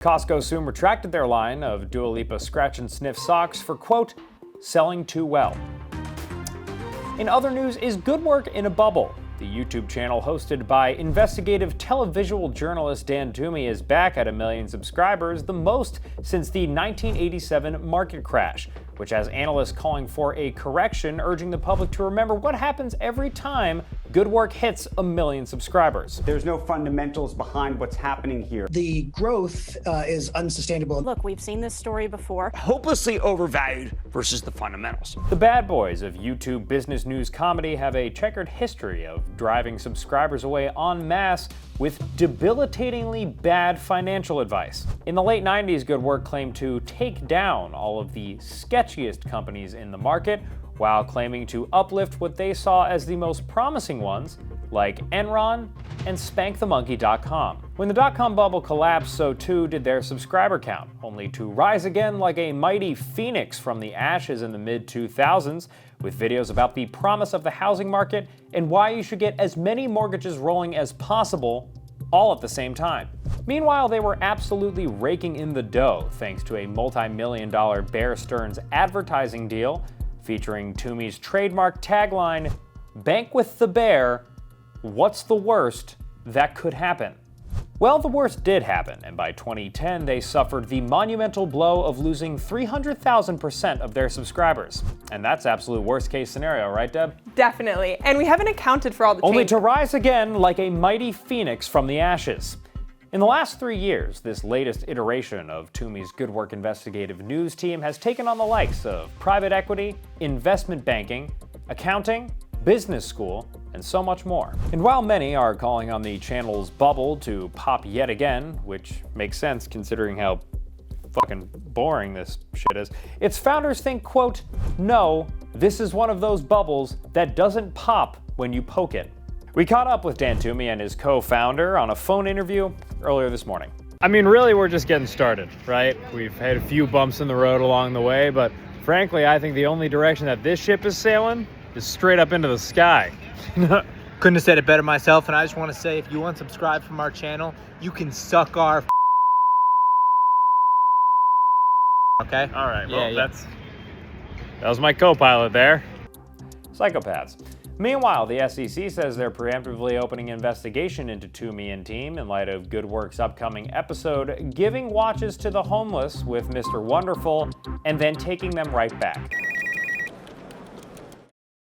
Costco soon retracted their line of Dua Lipa scratch and sniff socks for, quote, selling too well. In other news, is good work in a bubble? The YouTube channel hosted by investigative televisual journalist Dan Toomey is back at 1 million subscribers, the most since the 1987 market crash, which has analysts calling for a correction, urging the public to remember what happens every time good work hits 1 million subscribers. There's no fundamentals behind what's happening here. The growth is unsustainable. Look, we've seen this story before. Hopelessly overvalued versus the fundamentals. The bad boys of YouTube business news comedy have a checkered history of driving subscribers away en masse with debilitatingly bad financial advice. In the late 90s, Good Work claimed to take down all of the sketchiest companies in the market, while claiming to uplift what they saw as the most promising ones, like Enron and SpankTheMonkey.com. When the dot-com bubble collapsed, so too did their subscriber count, only to rise again like a mighty phoenix from the ashes in the mid-2000s, with videos about the promise of the housing market and why you should get as many mortgages rolling as possible, all at the same time. Meanwhile, they were absolutely raking in the dough thanks to a multi-million-dollar Bear Stearns advertising deal featuring Toomey's trademark tagline, "Bank with the Bear, what's the worst that could happen?" Well, the worst did happen, and by 2010, they suffered the monumental blow of losing 300,000% of their subscribers. And that's absolute worst case scenario, right, Deb? Definitely. And we haven't accounted for all the Only changes. to rise again like a mighty phoenix from the ashes. In the last 3 years, this latest iteration of Toomey's Good Work investigative news team has taken on the likes of private equity, investment banking, accounting, business school, and so much more. And while many are calling on the channel's bubble to pop yet again, which makes sense considering how fucking boring this shit is, its founders think, quote, no, this is one of those bubbles that doesn't pop when you poke it. We caught up with Dan Toomey and his co-founder on a phone interview earlier this morning. I mean, really, we're just getting started, right? We've had a few bumps in the road along the way, but frankly, I think the only direction that this ship is sailing is straight up into the sky. Couldn't have said it better myself, and I just want to say, if you unsubscribe from our channel, you can suck our okay? All right, well, Yeah. that was my co-pilot there. Psychopaths. Meanwhile, the SEC says they're preemptively opening an investigation into Toomey and team in light of Good Work's upcoming episode, giving watches to the homeless with Mr. Wonderful and then taking them right back.